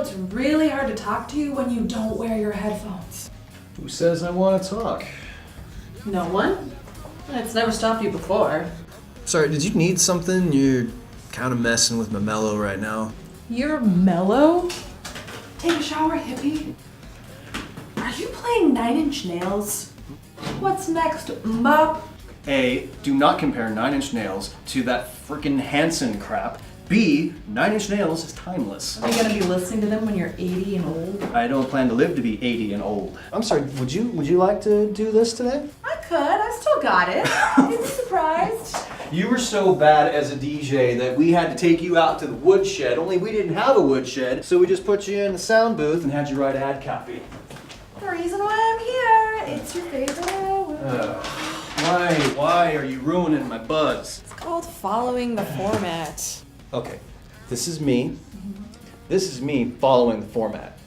it's really hard to talk to you when you don't wear your headphones. Who says I want to talk? No one? It's never stopped you before. Sorry, did you need something? You're kind of messing with my mellow right now. You're mellow? Take a shower, hippie. Are you playing 9-inch Nails? What's next, Mop? A, do not compare 9-inch Nails to that frickin' Hanson crap. B, 9-inch Nails is timeless. Are you gonna be listening to them when you're 80 and old? I don't plan to live to be 80 and old. I'm sorry, would you like to do this today? I could, I still got it. You'd be surprised. You were so bad as a DJ that we had to take you out to the woodshed, only we didn't have a woodshed, so we just put you in the sound booth and had you write ad copy. The reason why I'm here, it's your favorite hour. Why are you ruining my buzz? It's called following the format. Okay, this is me. This is me following the format.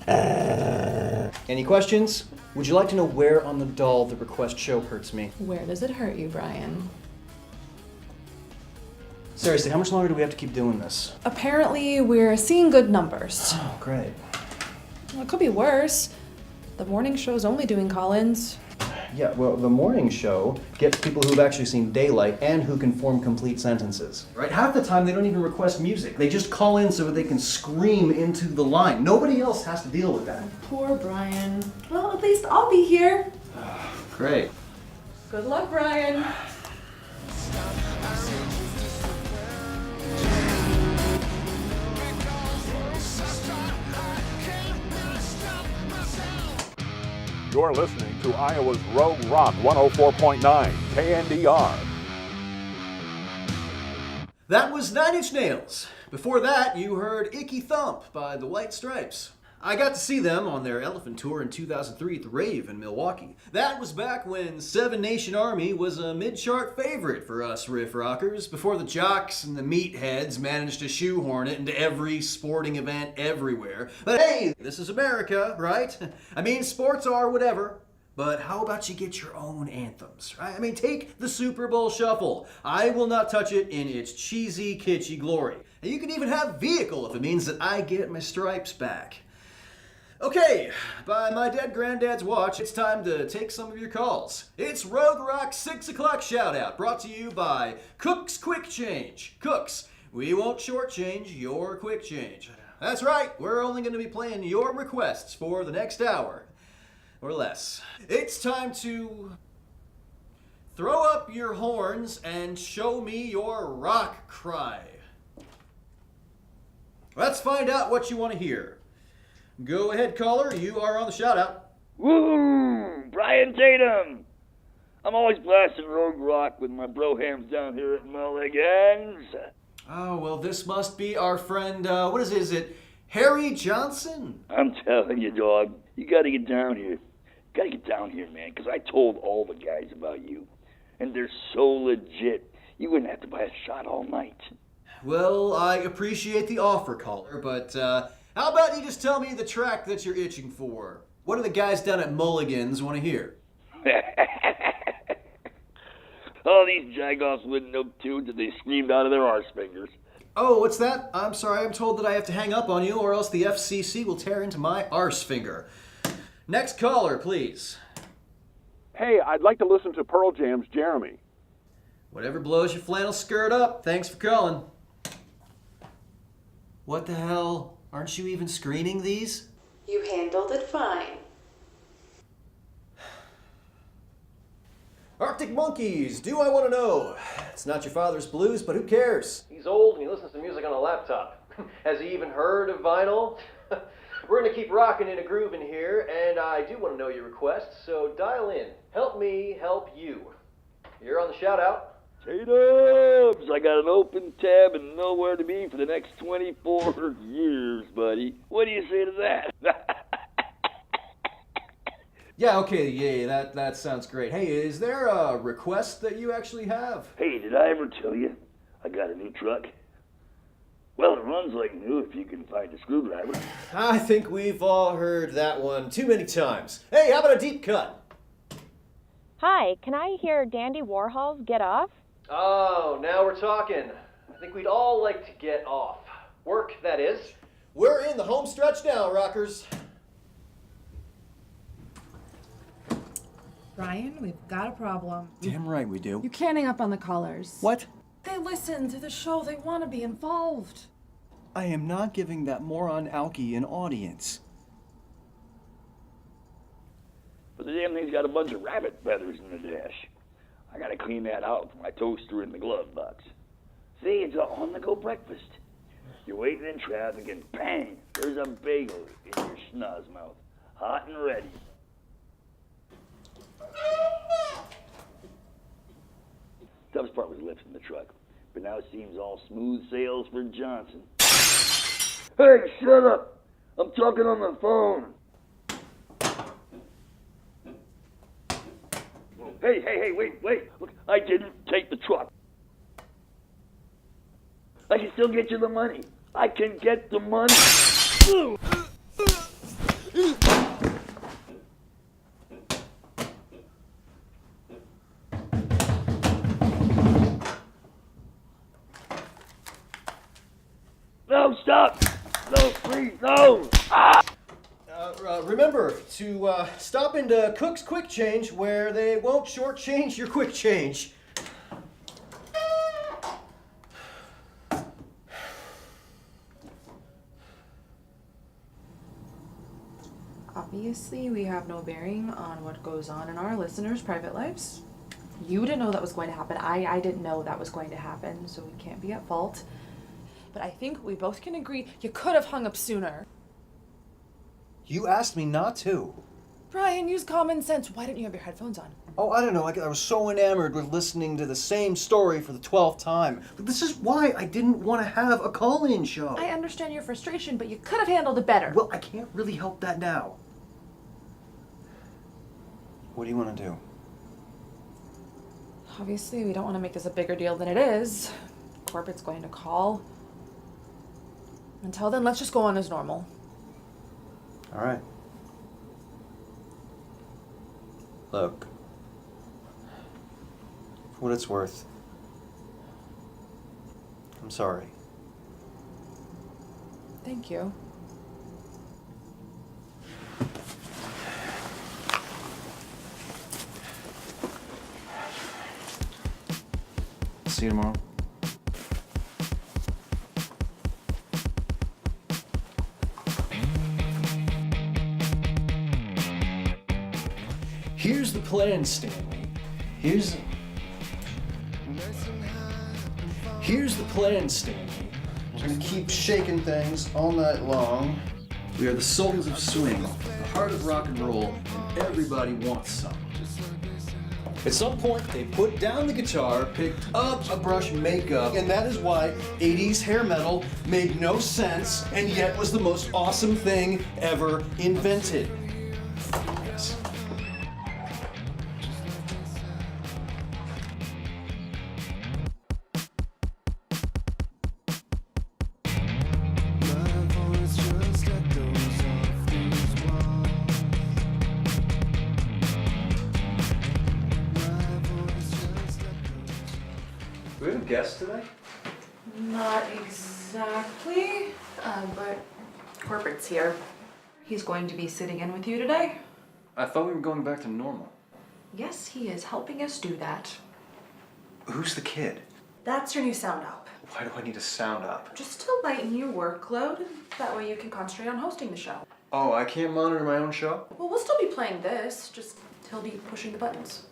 Any questions? Would you like to know where on the doll the request show hurts me? Where does it hurt you, Brian? Seriously, how much longer do we have to keep doing this? Apparently, we're seeing good numbers. Oh, great. Well, it could be worse. The morning show's only doing call-ins. Yeah, well, the morning show gets people who've actually seen daylight and who can form complete sentences. Right? Half the time they don't even request music. They just call in so that they can scream into the line. Nobody else has to deal with that. Poor Brian. Well, at least I'll be here. Great. Good luck, Brian. You're listening to Iowa's Rogue Rock 104.9 KNDR. That was 9-inch Nails. Before that, you heard Icky Thump by the White Stripes. I got to see them on their Elephant Tour in 2003 at the Rave in Milwaukee. That was back when Seven Nation Army was a mid-chart favorite for us riff rockers, before the jocks and the meatheads managed to shoehorn it into every sporting event everywhere. But hey, this is America, right? I mean, sports are whatever. But how about you get your own anthems, right? I mean, take the Super Bowl Shuffle. I will not touch it in its cheesy, kitschy glory. And you can even have Vehicle if it means that I get my stripes back. Okay, by my dead granddad's watch, it's time to take some of your calls. It's Rogue Rock 6 o'clock shoutout, brought to you by Cook's Quick Change. Cooks, we won't shortchange your quick change. That's right, we're only going to be playing your requests for the next hour. Or less. It's time to throw up your horns and show me your rock cry. Let's find out what you want to hear. Go ahead, caller. You are on the shout-out. Woo! Brian Tatum! I'm always blasting Rogue Rock with my brohams down here at Mulligan's. Oh, well, this must be our friend, what is it, Harry Johnson? I'm telling you, dog, you gotta get down here. Gotta get down here, man, because I told all the guys about you. And they're so legit, you wouldn't have to buy a shot all night. Well, I appreciate the offer, caller, but, how about you just tell me the track that you're itching for? What do the guys down at Mulligan's want to hear? All these jagoffs wouldn't know tunes if they screamed out of their arse fingers. Oh, what's that? I'm sorry, I'm told that I have to hang up on you or else the FCC will tear into my arse finger. Next caller, please. Hey, I'd like to listen to Pearl Jam's Jeremy. Whatever blows your flannel skirt up. Thanks for calling. What the hell? Aren't you even screening these? You handled it fine. Arctic Monkeys, do I want to know? It's not your father's blues, but who cares? He's old and he listens to music on a laptop. Has he even heard of vinyl? We're going to keep rocking in a groove in here, and I do want to know your requests, so dial in. Help me help you. You're on the shout-out. Tatum's! I got an open tab and nowhere to be for the next 24 years, buddy. What do you say to that? Yeah, okay, yeah, that sounds great. Hey, is there a request that you actually have? Hey, did I ever tell you I got a new truck? Well, it runs like new if you can find a screwdriver. I think we've all heard that one too many times. Hey, how about a deep cut? Hi, can I hear Dandy Warhol's Get Off? Oh, now we're talking. I think we'd all like to get off. Work, that is. We're in the home stretch now, rockers. Brian, we've got a problem. Damn right we do. You can't hang up on the callers. What? They listen to the show. They want to be involved. I am not giving that moron Alki an audience. But the damn thing's got a bunch of rabbit feathers in the dash. I gotta clean that out from my toaster in the glove box. See, it's an on-the-go breakfast. You're waiting in traffic and bang, there's a bagel in your schnoz mouth. Hot and ready. Toughest part was lifting the truck, but now it seems all smooth sails for Johnson. Hey, shut up! I'm talking on the phone. Hey, wait. Look, I didn't take the truck. I can still get you the money. I can get the money. No, stop! No, please, no! Ah! Remember to stop into Cook's Quick Change where they won't shortchange your quick change. Obviously, we have no bearing on what goes on in our listeners' private lives. You didn't know that was going to happen. I didn't know that was going to happen, so we can't be at fault. But I think we both can agree you could have hung up sooner. You asked me not to. Brian, use common sense. Why didn't you have your headphones on? Oh, I don't know. I was so enamored with listening to the same story for the 12th time. But this is why I didn't want to have a call-in show. I understand your frustration, but you could have handled it better. Well, I can't really help that now. What do you want to do? Obviously, we don't want to make this a bigger deal than it is. Corporate's going to call. Until then, let's just go on as normal. All right. Look, for what it's worth, I'm sorry. Thank you. See you tomorrow. Here's the plan, Stanley. Here's the plan, Stanley. We're gonna keep shaking things all night long. We are the Sultans of Swing, the heart of rock and roll, and everybody wants some. At some point, they put down the guitar, picked up a brush makeup, and that is why 80s hair metal made no sense and yet was the most awesome thing ever invented. Yes. Do we have a guest today? Not exactly, but Corporate's here. He's going to be sitting in with you today. I thought we were going back to normal. Yes, he is helping us do that. Who's the kid? That's your new sound up. Why do I need a sound up? Just to lighten your workload, that way you can concentrate on hosting the show. Oh, I can't monitor my own show? Well, we'll still be playing this, just he'll be pushing the buttons.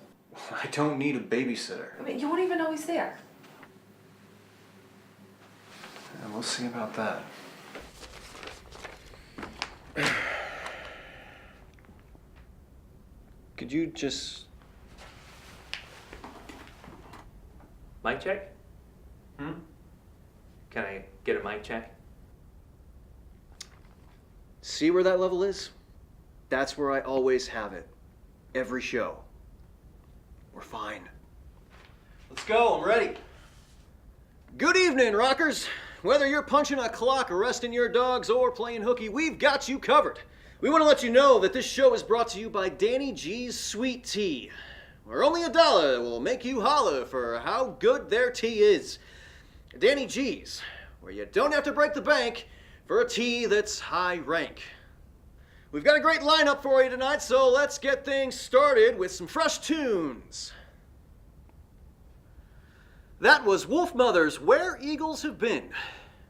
I don't need a babysitter. I mean, you won't even know he's there. And we'll see about that. Could you just... Mic check? Can I get a mic check? See where that level is? That's where I always have it. Every show. We're fine. Let's go, I'm ready. Good evening, rockers. Whether you're punching a clock, arresting your dogs, or playing hooky, we've got you covered. We want to let you know that this show is brought to you by Danny G's Sweet Tea, where only $1 will make you holler for how good their tea is. Danny G's, where you don't have to break the bank for a tea that's high rank. We've got a great lineup for you tonight, so let's get things started with some fresh tunes. That was Wolf Mother's Where Eagles Have Been.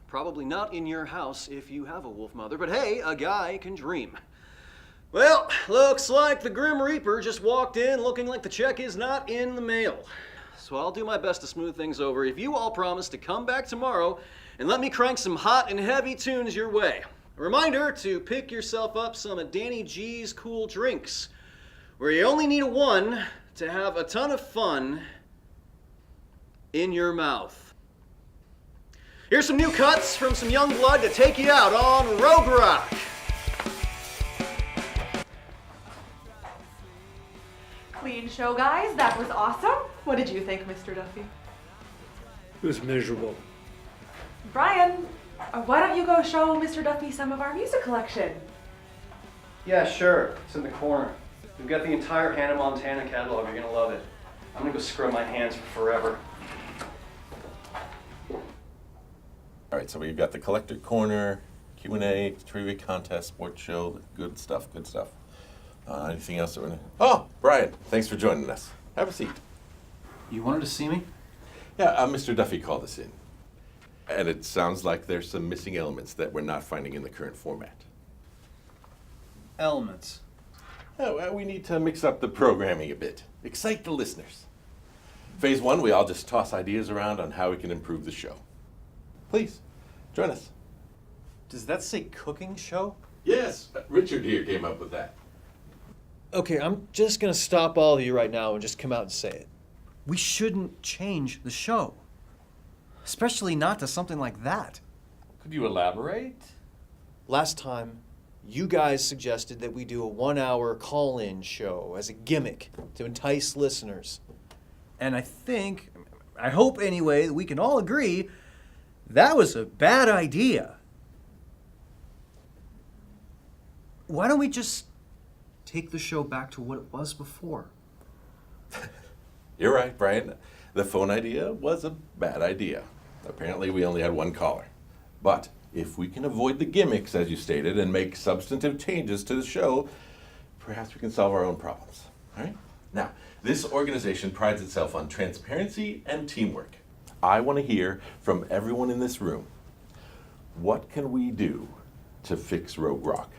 Probably not in your house if you have a wolf mother, but hey, a guy can dream. Well, looks like the Grim Reaper just walked in looking like the check is not in the mail. So I'll do my best to smooth things over if you all promise to come back tomorrow and let me crank some hot and heavy tunes your way. A reminder to pick yourself up some of Danny G's cool drinks, where you only need a one to have a ton of fun in your mouth. Here's some new cuts from some young blood to take you out on Rogue Rock. Clean show, guys. That was awesome. What did you think, Mr. Duffy? It was miserable. Brian, why don't you go show Mr. Duffy some of our music collection? Yeah, sure. It's in the corner. We've got the entire Hannah Montana catalog. You're gonna love it. I'm gonna go scrub my hands for forever. All right, so we've got the collector corner, Q&A, trivia contest, sports show, good stuff, good stuff. Anything else that we're gonna... Oh, Brian, thanks for joining us. Have a seat. You wanted to see me? Yeah, Mr. Duffy called us in. And it sounds like there's some missing elements that we're not finding in the current format. Elements. Well, we need to mix up the programming a bit, excite the listeners. Phase 1, we all just toss ideas around on how we can improve the show. Please, join us. Does that say cooking show? Yes, Richard here came up with that. Okay, I'm just gonna stop all of you right now and just come out and say it. We shouldn't change the show. Especially not to something like that. Could you elaborate? Last time, you guys suggested that we do a 1-hour call-in show as a gimmick to entice listeners. And I hope anyway, that we can all agree that was a bad idea. Why don't we just take the show back to what it was before? You're right, Brian. The phone idea was a bad idea. Apparently, we only had one caller. But if we can avoid the gimmicks, as you stated, and make substantive changes to the show, perhaps we can solve our own problems. All right? Now, this organization prides itself on transparency and teamwork. I want to hear from everyone in this room. What can we do to fix Rogue Rock?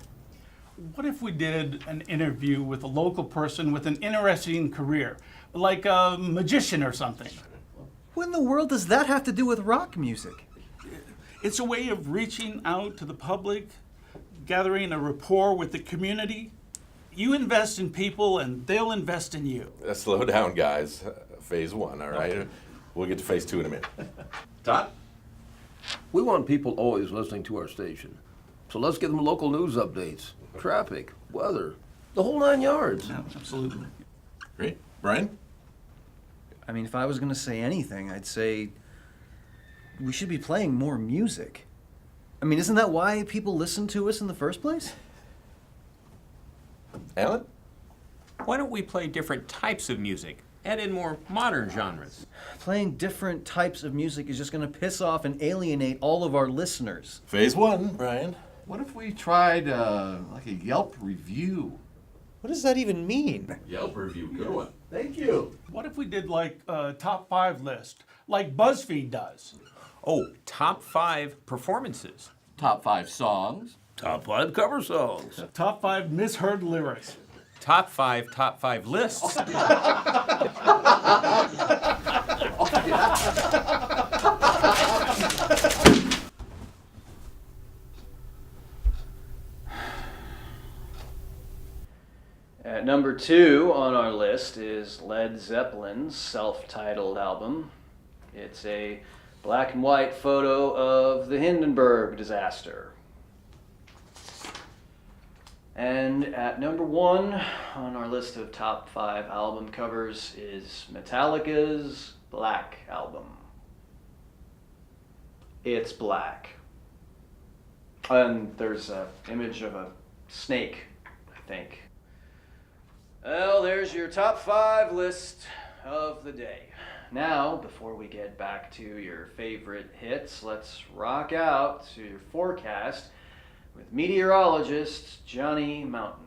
What if we did an interview with a local person with an interesting career, like a magician or something? What in the world does that have to do with rock music? It's a way of reaching out to the public, gathering a rapport with the community. You invest in people and they'll invest in you. Slow down, guys. Phase 1, all right? Okay. We'll get to phase 2 in a minute. Todd? We want people always listening to our station. So let's give them local news updates, traffic, weather, the whole 9 yards. Yeah, absolutely. Great. Brian? I mean, if I was going to say anything, I'd say we should be playing more music. I mean, isn't that why people listen to us in the first place? Alan? Why don't we play different types of music? Add in more modern genres. Playing different types of music is just going to piss off and alienate all of our listeners. Phase 1, Brian. What if we tried like a Yelp review? What does that even mean? Yelp review, good one. Thank you. What if we did like a top 5 list, like BuzzFeed does? Oh, top 5 performances. Top 5 songs. Top 5 cover songs. Top 5 misheard lyrics. Top 5 lists. At number 2 on our list is Led Zeppelin's self-titled album. It's a black and white photo of the Hindenburg disaster. And at number 1 on our list of top 5 album covers is Metallica's Black Album. It's black. And there's an image of a snake, I think. Well, there's your top 5 list of the day. Now, before we get back to your favorite hits, let's rock out to your forecast with meteorologist Johnny Mountain.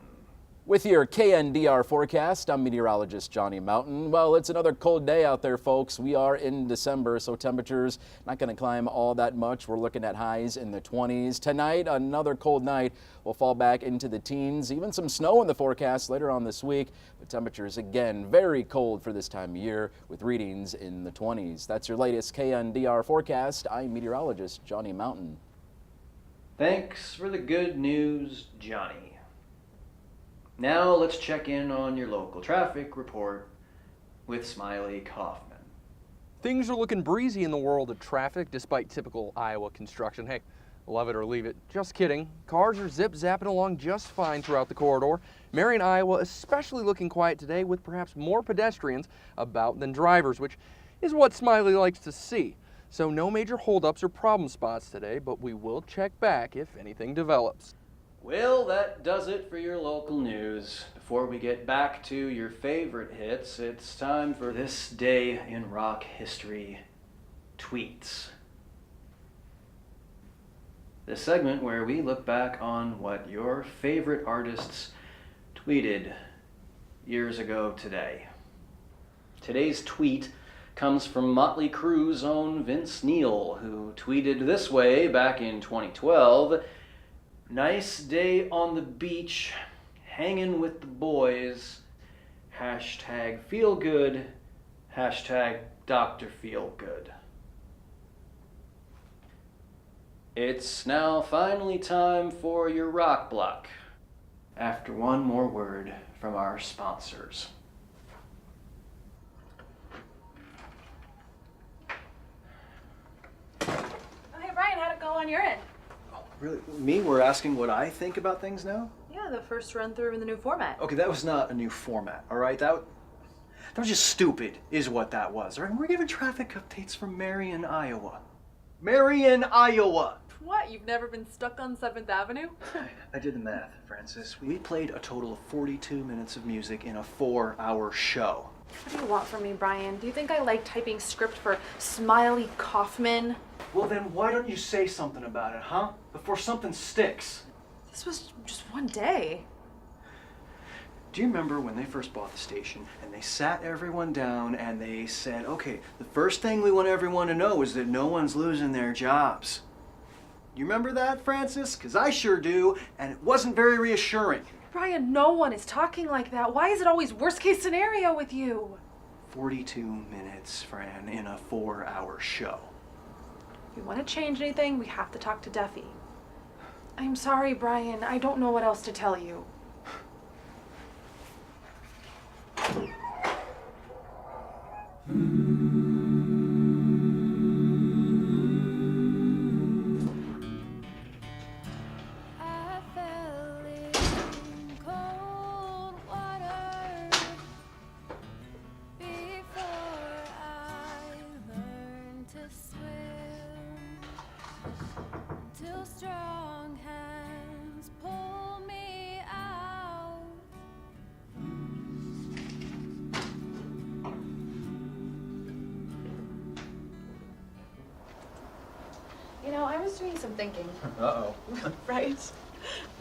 With your KNDR forecast, I'm meteorologist Johnny Mountain. Well, it's another cold day out there, folks. We are in December, so temperatures not going to climb all that much. We're looking at highs in the 20s. Tonight, another cold night. We'll fall back into the teens. Even some snow in the forecast later on this week. But temperatures, again, very cold for this time of year with readings in the 20s. That's your latest KNDR forecast. I'm meteorologist Johnny Mountain. Thanks for the good news, Johnny. Now let's check in on your local traffic report with Smiley Kaufman. Things are looking breezy in the world of traffic despite typical Iowa construction. Hey, love it or leave it. Just kidding. Cars are zip-zapping along just fine throughout the corridor. Marion, Iowa, especially looking quiet today with perhaps more pedestrians about than drivers, which is what Smiley likes to see. So no major holdups or problem spots today, but we will check back if anything develops. Well, that does it for your local news. Before we get back to your favorite hits, it's time for This Day in Rock History Tweets. This segment where we look back on what your favorite artists tweeted years ago today. Today's tweet comes from Motley Crue's own Vince Neil, who tweeted this way back in 2012, "Nice day on the beach, hanging with the boys, hashtag feel good, hashtag Dr. Feel Good." It's now finally time for your rock block, after one more word from our sponsors. Hey Brian, how'd it go on your end? Really? Me? We're asking what I think about things now? Yeah, the first run through in the new format. Okay, that was not a new format, all right? That was just stupid, is what that was, all right? We're giving traffic updates from Marion, Iowa. Marion, Iowa! What, you've never been stuck on 7th Avenue? I did the math, Francis. We played a total of 42 minutes of music in a 4-hour show. What do you want from me, Brian? Do you think I like typing script for Smiley Kaufman? Well, then why don't you say something about it, huh? Before something sticks. This was just one day. Do you remember when they first bought the station and they sat everyone down and they said, okay, the first thing we want everyone to know is that no one's losing their jobs? You remember that, Francis? Because I sure do, and it wasn't very reassuring. Brian, no one is talking like that. Why is it always worst case scenario with you? 42 minutes, Fran, in a 4-hour show. If you want to change anything, we have to talk to Duffy. I'm sorry, Brian. I don't know what else to tell you. You know, I was doing some thinking. Uh-oh. Right?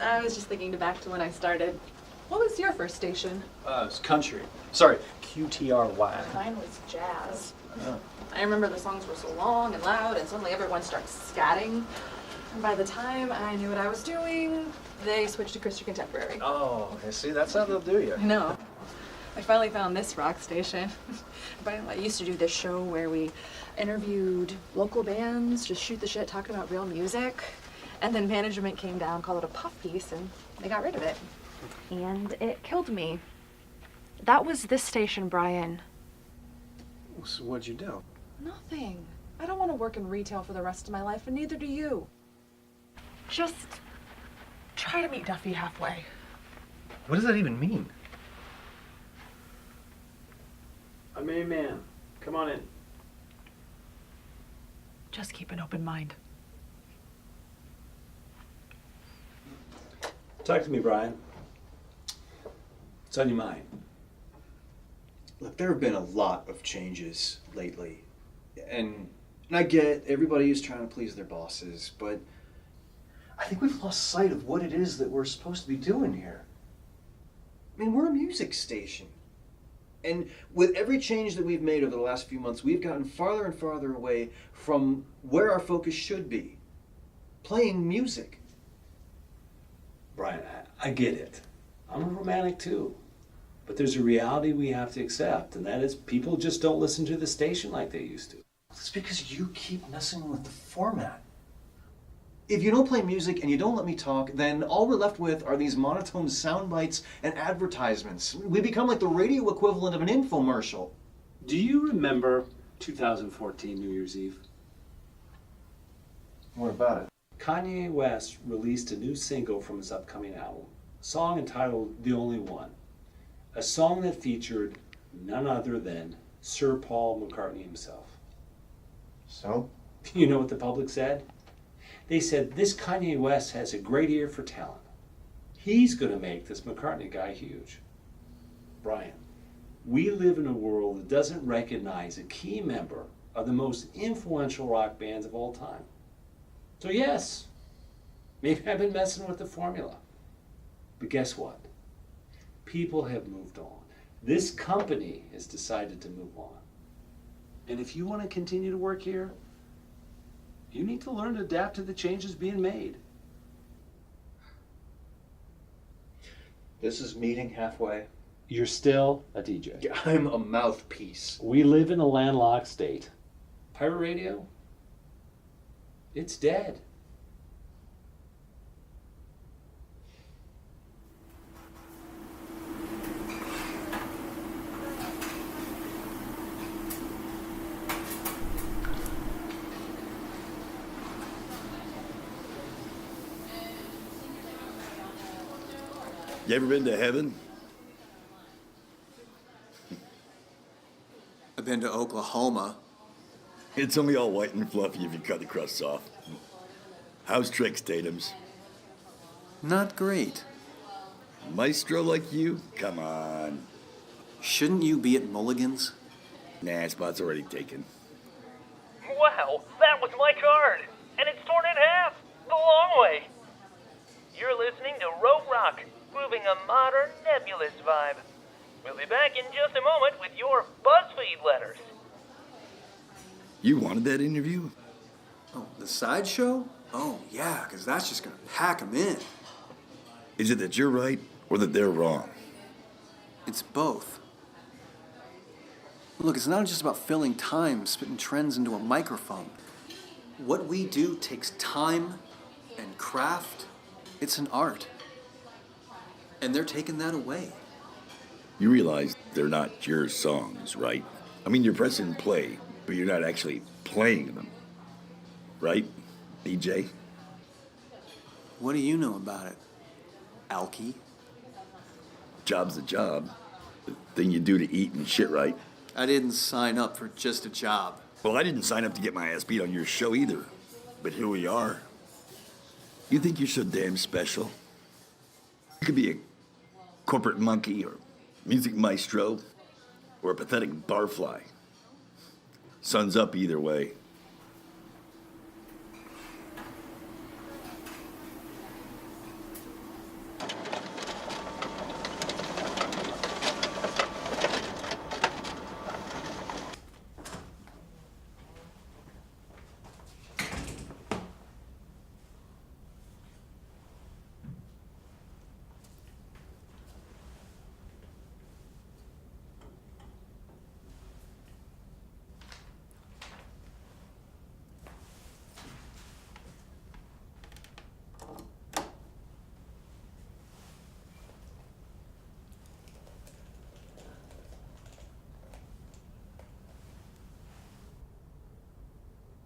I was just thinking back to when I started. What was your first station? It was country. Sorry, QTRY. Mine was jazz. Oh. I remember the songs were so long and loud, and suddenly everyone starts scatting. And by the time I knew what I was doing, they switched to Christian Contemporary. Oh, I see, that's how they'll do you. I know. I finally found this rock station. But I used to do this show where we interviewed local bands, just shoot the shit, talking about real music. And then management came down, called it a puff piece, and they got rid of it. And it killed me. That was this station, Brian. So what'd you do? Nothing. I don't want to work in retail for the rest of my life, and neither do you. Just try to meet Duffy halfway. What does that even mean? I'm main man. Come on in. Just keep an open mind. Talk to me, Brian. What's on your mind? Look, there have been a lot of changes lately. And I get it, everybody is trying to please their bosses, but I think we've lost sight of what it is that we're supposed to be doing here. I mean, we're a music station. And with every change that we've made over the last few months, we've gotten farther and farther away from where our focus should be. Playing music. Brian, I get it. I'm a romantic too. But there's a reality we have to accept, and that is people just don't listen to the station like they used to. It's because you keep messing with the format. If you don't play music and you don't let me talk, then all we're left with are these monotone sound bites and advertisements. We become like the radio equivalent of an infomercial. Do you remember 2014 New Year's Eve? What about it? Kanye West released a new single from his upcoming album, a song entitled The Only One, a song that featured none other than Sir Paul McCartney himself. So? You know what the public said? They said, this Kanye West has a great ear for talent. He's going to make this McCartney guy huge. Brian, we live in a world that doesn't recognize a key member of the most influential rock bands of all time. So yes, maybe I've been messing with the formula. But guess what? People have moved on. This company has decided to move on. And if you want to continue to work here, you need to learn to adapt to the changes being made. This is meeting halfway. You're still a DJ. Yeah, I'm a mouthpiece. We live in a landlocked state. Pirate radio? It's dead. You ever been to heaven? I've been to Oklahoma. It's only all white and fluffy if you cut the crust off. How's Trix Tatum's? Not great. Maestro like you? Come on. Shouldn't you be at Mulligan's? Nah, spot's already taken. Wow, that was my card! And it's torn in half! The long way! You're listening to Rogue Rock, proving a modern, nebulous vibe. We'll be back in just a moment with your BuzzFeed letters. You wanted that interview? Oh, the sideshow? Oh, yeah, because that's just going to pack them in. Is it that you're right or that they're wrong? It's both. Look, it's not just about filling time, spitting trends into a microphone. What we do takes time and craft. It's an art. And they're taking that away. You realize they're not your songs, right? I mean, you're pressing play, but you're not actually playing them. Right, DJ? What do you know about it, Alky? Job's a job. The thing you do to eat and shit, right? I didn't sign up for just a job. Well, I didn't sign up to get my ass beat on your show either. But here we are. You think you're so damn special? You could be a corporate monkey or music maestro or a pathetic barfly. Sun's up either way.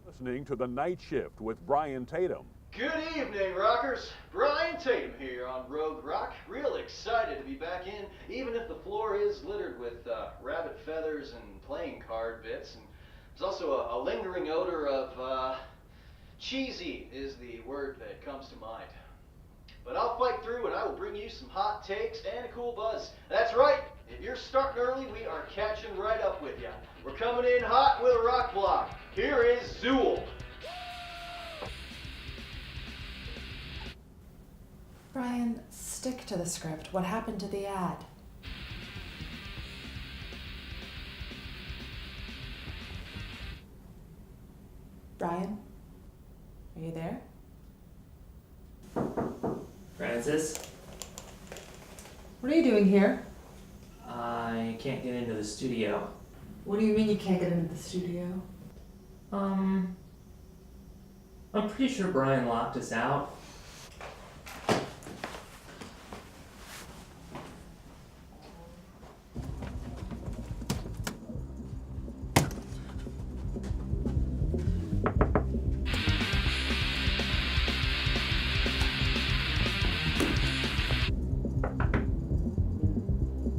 Listening to The Night Shift with Brian Tatum. Good evening, rockers. Brian Tatum here on Rogue Rock. Real excited to be back in, even if the floor is littered with rabbit feathers and playing card bits. And there's also a lingering odor of cheesy is the word that comes to mind. But I'll fight through and I will bring you some hot takes and a cool buzz. That's right. If you're starting early, we are catching right up with you. We're coming in hot with a rock block. Here is Zool. Brian, stick to the script. What happened to the ad? Brian? Are you there? Francis? What are you doing here? I can't get into the studio. What do you mean you can't get into the studio? I'm pretty sure Brian locked us out.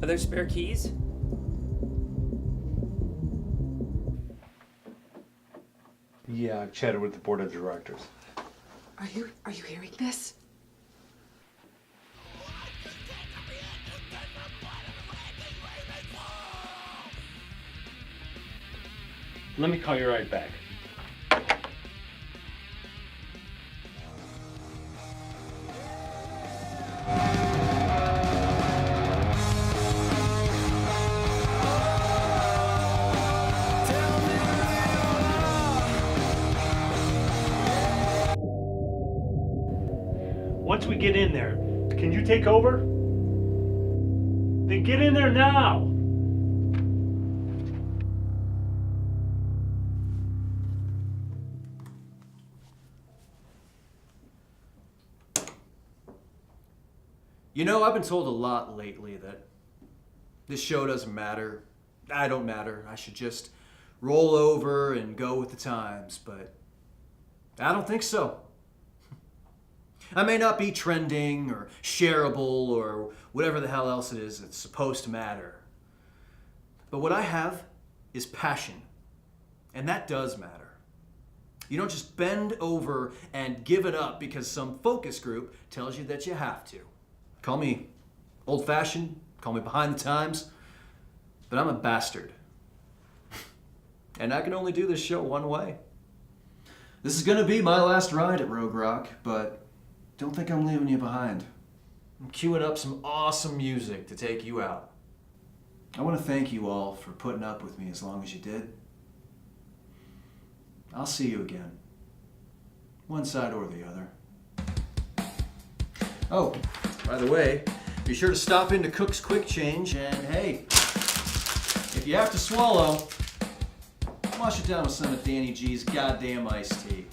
Are there spare keys? Yeah, I've chatted with the board of directors. Are you hearing this? Let me call you right back. Once we get in there, can you take over? Then get in there now! You know, I've been told a lot lately that this show doesn't matter. I don't matter. I should just roll over and go with the times, but I don't think so. I may not be trending or shareable or whatever the hell else it is that's supposed to matter. But what I have is passion, and that does matter. You don't just bend over and give it up because some focus group tells you that you have to. Call me old-fashioned, call me behind the times, but I'm a bastard. And I can only do this show one way. This is gonna be my last ride at Rogue Rock, but don't think I'm leaving you behind. I'm queuing up some awesome music to take you out. I want to thank you all for putting up with me as long as you did. I'll see you again. One side or the other. Oh, by the way, be sure to stop into Cook's Quick Change, and hey, if you have to swallow, wash it down with some of Danny G's goddamn iced tea.